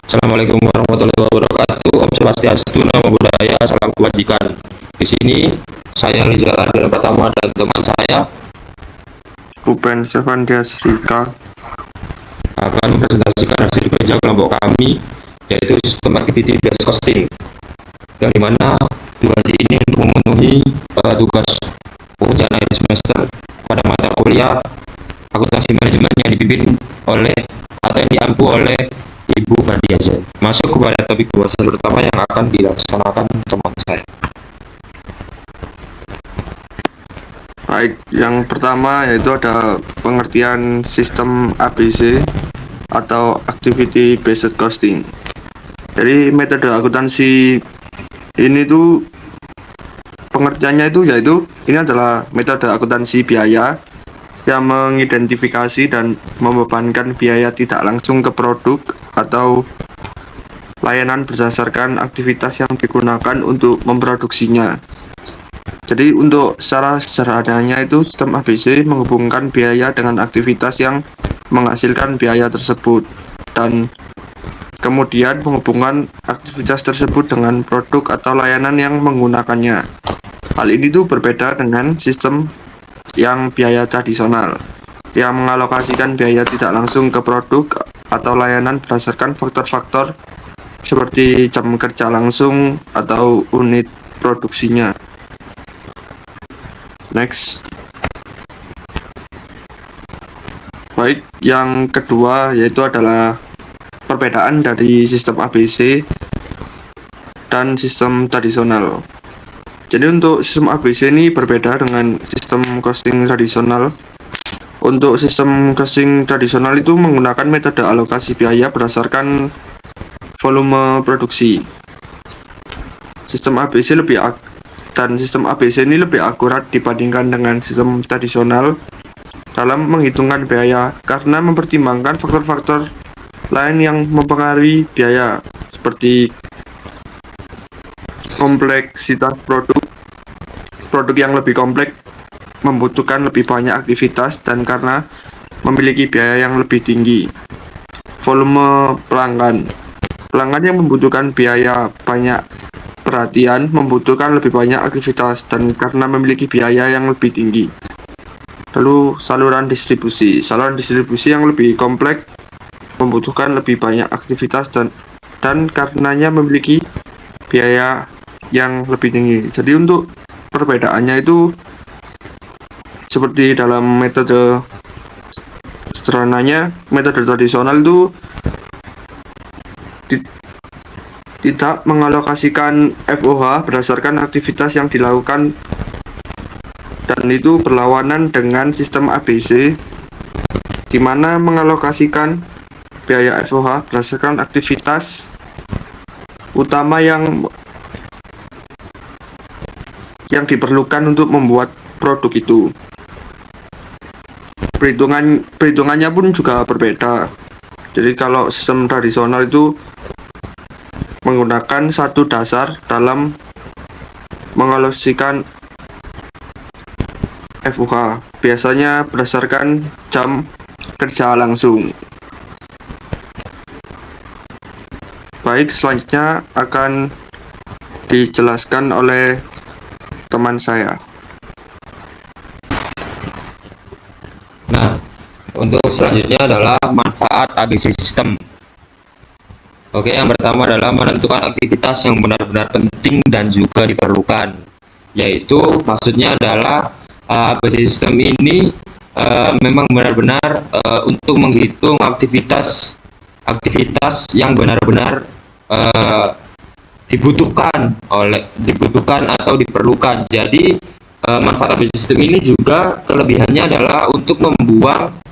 Assalamualaikum warahmatullahi wabarakatuh. Om Swastiastu, Namo Buddhaya, salam kebajikan. Di sini saya Rizal Ardian Pratama dan teman saya Ruben Sevandias Rika akan mempresentasikan hasil kerja kelompok kami, yaitu sistem activity based costing, yang dimana durasi ini untuk memenuhi tugas ujian akhir semester pada mata kuliah akuntansi manajemen yang dipimpin oleh atau yang diampu oleh Ibu Fadia Z. Masuk kepada topik pembahasan pertama yang akan dilaksanakan teman saya. Baik, yang pertama yaitu ada pengertian sistem ABC atau Activity Based Costing. Jadi metode akuntansi ini tuh pengertiannya itu yaitu ini adalah metode akuntansi biaya yang mengidentifikasi dan membebankan biaya tidak langsung ke produk atau layanan berdasarkan aktivitas yang digunakan untuk memproduksinya. Jadi untuk secara sederhananya itu sistem ABC menghubungkan biaya dengan aktivitas yang menghasilkan biaya tersebut dan kemudian menghubungkan aktivitas tersebut dengan produk atau layanan yang menggunakannya. Hal ini tuh berbeda dengan sistem yang biaya tradisional yang mengalokasikan biaya tidak langsung ke produk atau layanan berdasarkan faktor-faktor seperti jam kerja langsung atau unit produksinya. Next. Baik, yang kedua yaitu adalah perbedaan dari sistem ABC dan sistem tradisional. Jadi untuk sistem ABC ini berbeda dengan sistem costing tradisional. Untuk sistem costing tradisional itu menggunakan metode alokasi biaya berdasarkan volume produksi. Sistem ABC sistem ABC ini lebih akurat dibandingkan dengan sistem tradisional dalam menghitungkan biaya karena mempertimbangkan faktor-faktor lain yang mempengaruhi biaya seperti kompleksitas produk yang lebih kompleks membutuhkan lebih banyak aktivitas dan karena memiliki biaya yang lebih tinggi. Volume pelanggan yang membutuhkan biaya banyak perhatian membutuhkan lebih banyak aktivitas dan karena memiliki biaya yang lebih tinggi. Lalu saluran distribusi yang lebih kompleks membutuhkan lebih banyak aktivitas dan karenanya memiliki biaya yang lebih tinggi. Jadi untuk perbedaannya itu seperti dalam metode sederhananya, metode tradisional itu tidak mengalokasikan FOH berdasarkan aktivitas yang dilakukan dan itu berlawanan dengan sistem ABC di mana mengalokasikan biaya FOH berdasarkan aktivitas utama yang diperlukan untuk membuat produk itu. Perhitungannya pun juga berbeda. Jadi kalau sistem tradisional itu menggunakan satu dasar dalam mengalokasikan FOH, biasanya berdasarkan jam kerja langsung. Baik, selanjutnya akan dijelaskan oleh teman saya. Nah, untuk selanjutnya adalah manfaat ABC System. Oke, yang pertama adalah menentukan aktivitas yang benar-benar penting dan juga diperlukan. Yaitu maksudnya adalah ABC System ini memang benar-benar untuk menghitung aktivitas yang benar-benar dibutuhkan atau diperlukan. Jadi manfaat ABC System ini juga kelebihannya adalah untuk membuang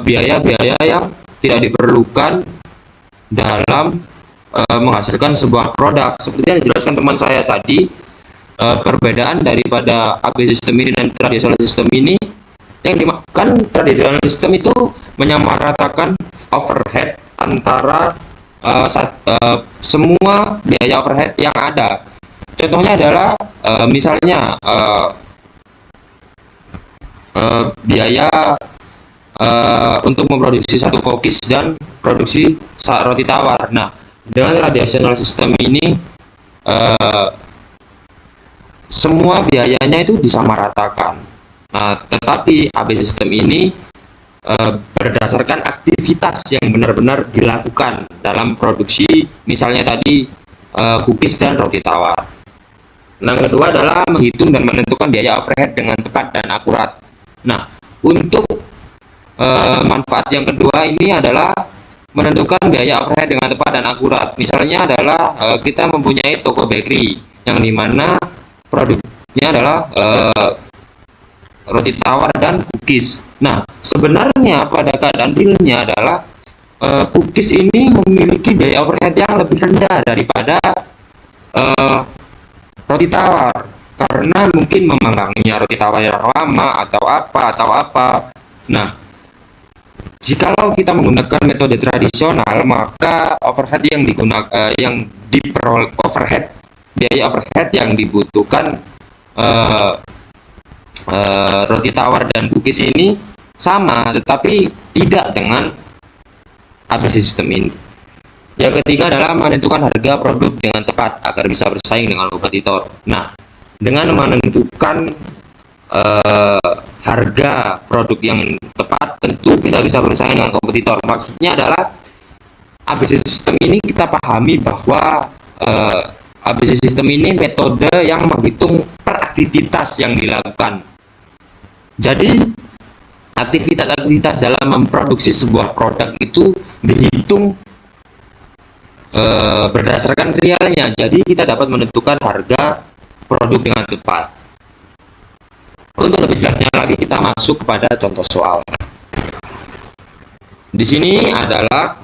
biaya-biaya yang tidak diperlukan dalam menghasilkan sebuah produk. Seperti yang dijelaskan teman saya tadi, perbedaan daripada ABC System ini dan tradisional system ini, kan tradisional system itu menyamaratakan overhead antara semua biaya overhead yang ada. Contohnya adalah misalnya biaya untuk memproduksi satu cookies dan produksi roti tawar. Nah, dengan traditional system ini semua biayanya itu disamaratakan. Nah, tetapi ABC system ini berdasarkan aktivitas yang benar-benar dilakukan dalam produksi, misalnya tadi cookies dan roti tawar. Nah, kedua adalah menghitung dan menentukan biaya overhead dengan tepat dan akurat. Nah, untuk manfaat yang kedua ini adalah menentukan biaya overhead dengan tepat dan akurat. Misalnya adalah kita mempunyai toko bakery yang dimana produknya adalah roti tawar dan cookies. Nah, sebenarnya pada keadaan realnya adalah cookies ini memiliki biaya overhead yang lebih rendah daripada roti tawar, karena mungkin memanggangnya roti tawar yang lama atau apa. Nah, jikalau kita menggunakan metode tradisional, maka overhead yang digunakan biaya overhead yang dibutuhkan roti tawar dan cookies ini sama, tetapi tidak dengan ABC system ini. Yang ketiga adalah menentukan harga produk dengan tepat agar bisa bersaing dengan kompetitor. Nah, dengan menentukan harga produk yang tepat, tentu kita bisa bersaing dengan kompetitor. Maksudnya adalah ABC system ini kita pahami bahwa ABC system ini metode yang menghitung per aktivitas yang dilakukan. Jadi aktivitas-aktivitas dalam memproduksi sebuah produk itu dihitung berdasarkan realnya. Jadi kita dapat menentukan harga produk dengan tepat. Untuk lebih jelasnya lagi, kita masuk kepada contoh soal. Di sini adalah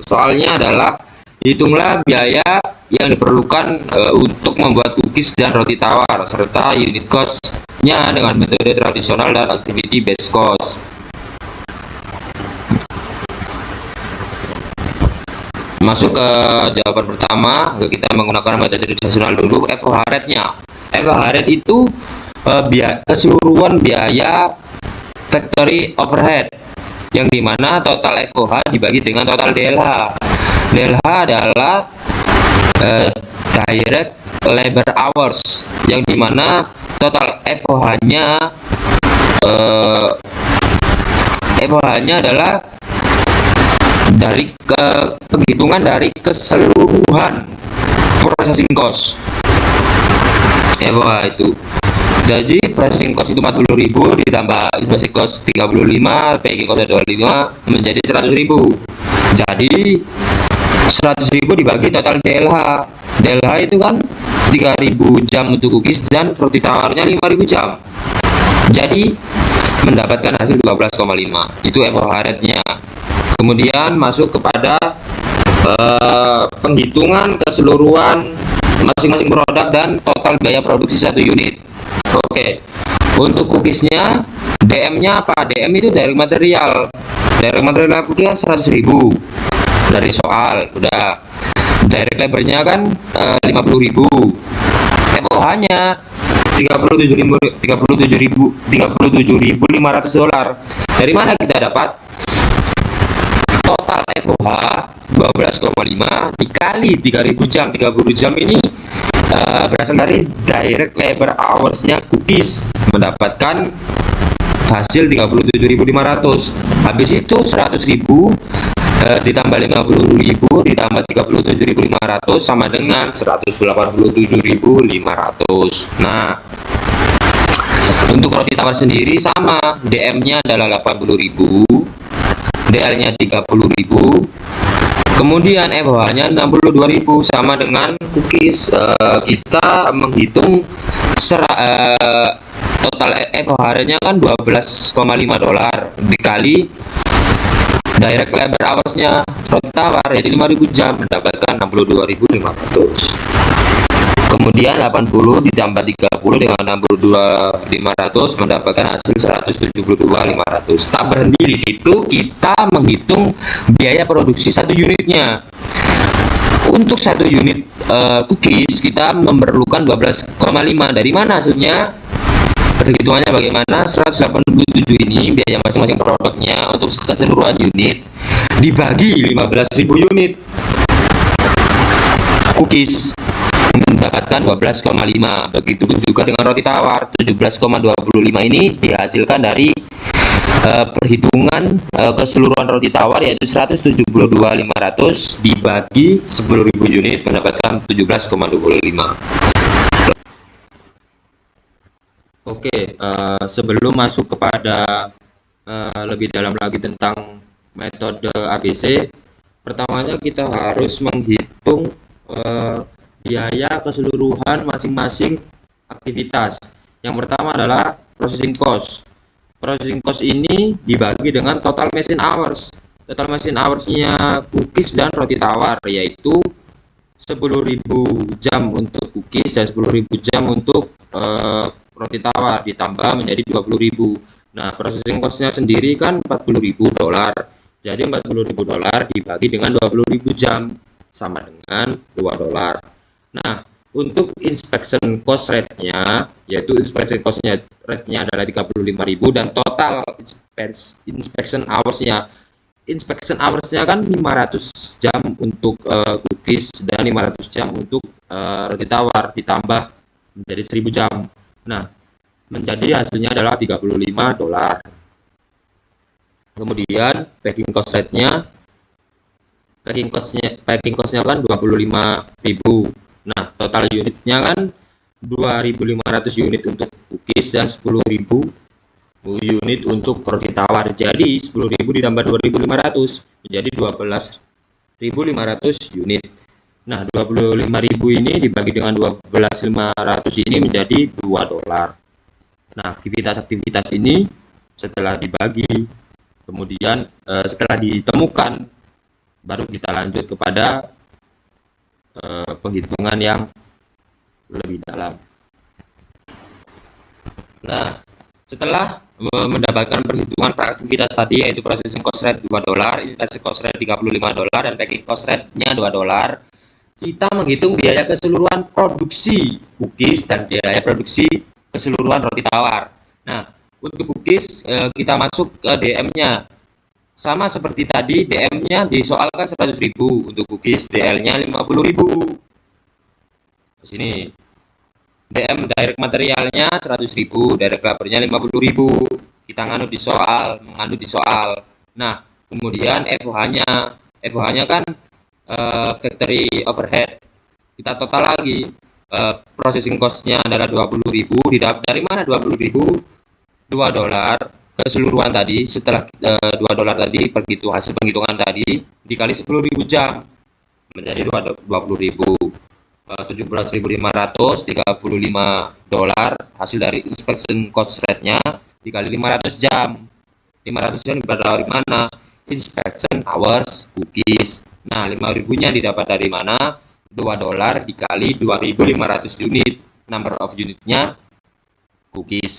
soalnya adalah hitunglah biaya yang diperlukan untuk membuat cookies dan roti tawar serta unit cost-nya dengan metode tradisional dan activity based cost. Masuk ke jawaban pertama, kita menggunakan metode tradisional dulu. FOH rate-nya. FOH rate itu keseluruhan biaya factory overhead, yang dimana total FOH dibagi dengan total DLH. DLH adalah direct labor hours, yang dimana total FOH-nya adalah dari penghitungan dari keseluruhan processing cost. FOH itu. Jadi processing cost itu 40.000 ditambah basic cost 35, packing cost 25 menjadi 100.000. Jadi 100.000 dibagi total DLH. DLH itu kan 3.000 jam untuk cookies dan roti tawarnya 5.000 jam. Jadi mendapatkan hasil 12,5. Itu FOH rate-nya. Kemudian masuk kepada penghitungan keseluruhan masing-masing produk dan total biaya produksi satu unit. Oke, untuk cookiesnya DM-nya apa? DM itu dari material. Dari material cookies 100.000 dari soal. Udah. Direct labor-nya kan 50.000. FOH-nya 37.500 dolar. Dari mana kita dapat? Total FOH 12,5 dikali 3.000 jam. 30 jam ini berasal dari direct labor hours-nya cookies, mendapatkan hasil 37.500. Habis itu 100.000 ditambah 50.000 ditambah 37.500 sama dengan 187.500. Nah, untuk roti tawar sendiri sama, DM-nya adalah 80.000, DL-nya 30.000, kemudian FOH-nya 62.000 sama dengan cookies. Kita menghitung total FOH-nya kan 12,5 dolar dikali direct labor hours-nya roti tawar yaitu 5.000 jam, mendapatkan 62.500. Kemudian 80 ditambah 30 dengan 62.500 mendapatkan hasil 172.500. Tak berhenti di situ, kita menghitung biaya produksi satu unitnya. Untuk satu unit cookies kita memerlukan 12,5. Dari mana hasilnya? Perhitungannya bagaimana? 187 ini biaya masing-masing produknya untuk keseluruhan unit dibagi 15.000 unit cookies mendapatkan 12,5. Begitupun juga dengan roti tawar, 17,25 ini dihasilkan dari perhitungan keseluruhan roti tawar, yaitu 172.500 dibagi 10.000 unit mendapatkan 17,25. Oke, sebelum masuk kepada lebih dalam lagi tentang metode ABC, pertamanya kita harus menghitung biaya keseluruhan masing-masing aktivitas. Yang pertama adalah processing cost. Processing cost ini dibagi dengan total machine hours. Total machine hours-nya cookies dan roti tawar, yaitu 10.000 jam untuk cookies dan 10.000 jam untuk roti tawar, ditambah menjadi 20.000. Nah, processing cost-nya sendiri kan 40.000 dolar. Jadi 40.000 dolar dibagi dengan 20.000 jam sama dengan 2 dolar. Nah, untuk inspection cost rate-nya, yaitu inspection cost-nya rate-nya adalah 35.000 dan total inspection hours-nya. Inspection hours-nya kan 500 jam untuk cookies dan 500 jam untuk roti tawar, ditambah menjadi 1.000 jam. Nah, menjadi hasilnya adalah 35 dolar. Kemudian packing cost rate-nya, packing cost-nya kan 25.000. Nah, total unitnya kan 2.500 unit untuk cookies dan 10.000 unit untuk roti tawar. Jadi 10.000 ditambah 2.500 menjadi 12.500 unit. Nah, 25.000 ini dibagi dengan 12.500 ini menjadi 2 dolar. Nah, aktivitas-aktivitas ini setelah dibagi, kemudian setelah ditemukan, baru kita lanjut kepada penghitungan yang lebih dalam. Nah, setelah mendapatkan perhitungan per aktivitas tadi, yaitu processing cost rate 2 dolar, inspection cost rate 35 dolar, dan packing cost rate-nya 2 dolar, kita menghitung biaya keseluruhan produksi cookies dan biaya produksi keseluruhan roti tawar. Nah, untuk cookies kita masuk ke DM-nya. Sama seperti tadi, DM-nya disoalkan 100.000, untuk cookies DL-nya 50.000. Di sini DM direct materialnya 100.000, direct labor-nya 50.000. Kita nganu di soal. Nah, kemudian FOH-nya kan factory overhead. Kita total lagi. Processing cost-nya adalah 20.000. Dari mana 20.000? 2 dolar keseluruhan tadi, setelah 2 dolar tadi hasil penghitungan tadi dikali 10.000 jam menjadi 20.000. 17.500 35 dolar hasil dari inspection cost rate-nya dikali 500 jam. 500 jam dari mana? Inspection hours cookies. Nah, 5.000-nya didapat dari mana? 2 dolar dikali 2.500 unit, number of unitnya cookies.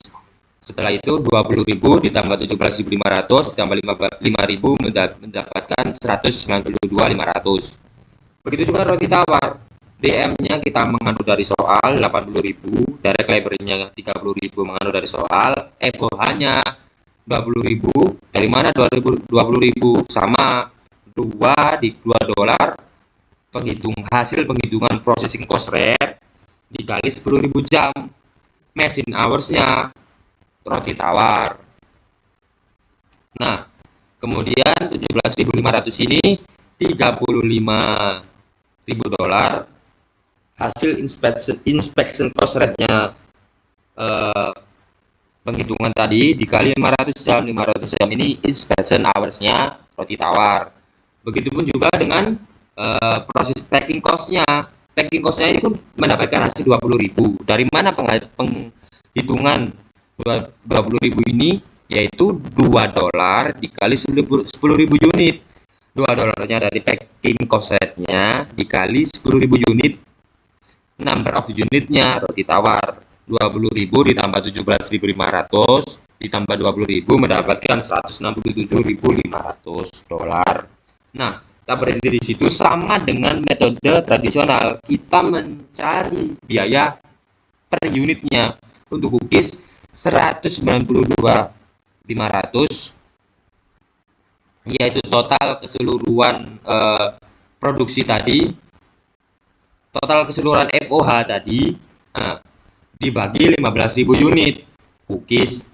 Setelah itu 20.000 ditambah 17.500 ditambah 5.000 mendapatkan 192.500. Begitu juga roti tawar. DM-nya kita mengandung dari soal 80.000, direct labor-nya 30.000 mengandung dari soal, FOH-nya 20.000. Dari mana 20.000? Sama 2 dolar hasil penghitungan processing cost rate dikali 10.000 jam. Machine hours-nya roti tawar. Nah, kemudian 17.500 ini 35.000 dolar hasil inspection cost rate-nya penghitungan tadi dikali 500 jam. 500 jam ini inspection hours-nya roti tawar. Begitupun juga dengan proses packing cost-nya. Packing cost-nya ini pun mendapatkan hasil 20.000. Dari mana penghitungan 20.000 ini? Yaitu 2 dolar dikali 10.000 unit. 2 dolarnya dari packing cost rate-nya dikali 10.000 unit, number of unitnya roti tawar. 20.000 ditambah 17.500 ditambah 20.000 mendapatkan 167.500 dolar. Nah, kita berhenti di situ. Sama dengan metode tradisional, kita mencari biaya per unitnya. Untuk cookies 192.500, yaitu total keseluruhan produksi tadi, total keseluruhan FOH tadi dibagi 15.000 unit, cookies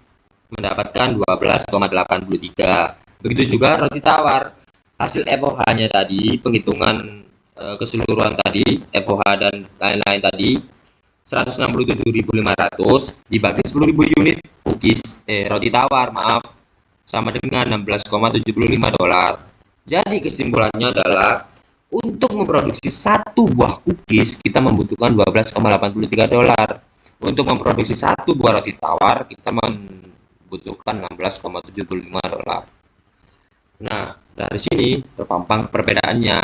mendapatkan 12,83. Begitu juga roti tawar, hasil FOH-nya tadi, penghitungan keseluruhan tadi, FOH dan lain-lain tadi, 167.500 dibagi 10.000 unit cookies, roti tawar, maaf, sama dengan $16,75. Jadi kesimpulannya adalah untuk memproduksi satu buah cookies kita membutuhkan $12,83. Untuk memproduksi satu buah roti tawar kita membutuhkan $16,75. Nah, dari sini terpampang perbedaannya.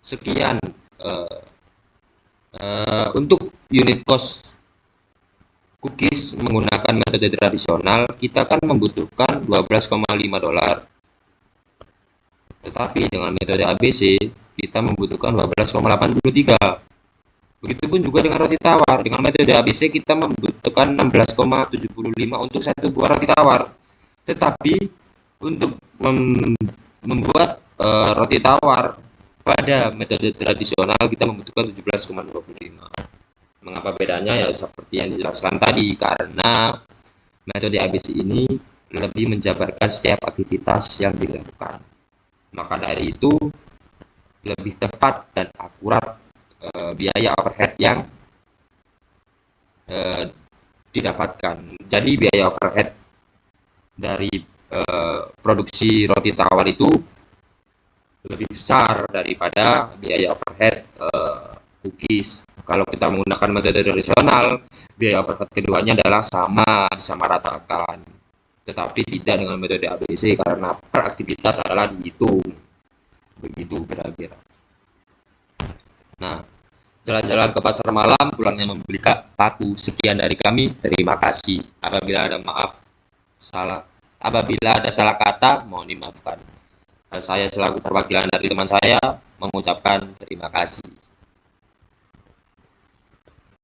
Sekian untuk unit cost cookies menggunakan metode tradisional kita kan membutuhkan $12,5. Tetapi dengan metode ABC kita membutuhkan 12,83. Begitupun juga dengan roti tawar. Dengan metode ABC kita membutuhkan 16,75 untuk satu buah roti tawar. Tetapi untuk membuat roti tawar pada metode tradisional kita membutuhkan 17,25. Mengapa bedanya? Ya seperti yang dijelaskan tadi, karena metode ABC ini lebih menjabarkan setiap aktivitas yang dilakukan. Maka dari itu lebih tepat dan akurat biaya overhead yang didapatkan. Jadi biaya overhead dari produksi roti tawar itu lebih besar daripada biaya overhead cookies. Kalau kita menggunakan metode tradisional, biaya overhead keduanya adalah disamaratakan. Tetapi tidak dengan metode ABC karena per aktivitas adalah dihitung. Begitu kira-kira. Nah, jalan-jalan ke pasar malam, pulangnya membeli paku. Sekian dari kami, terima kasih. Apabila ada salah kata, mohon dimaafkan. Saya selaku perwakilan dari teman saya mengucapkan terima kasih.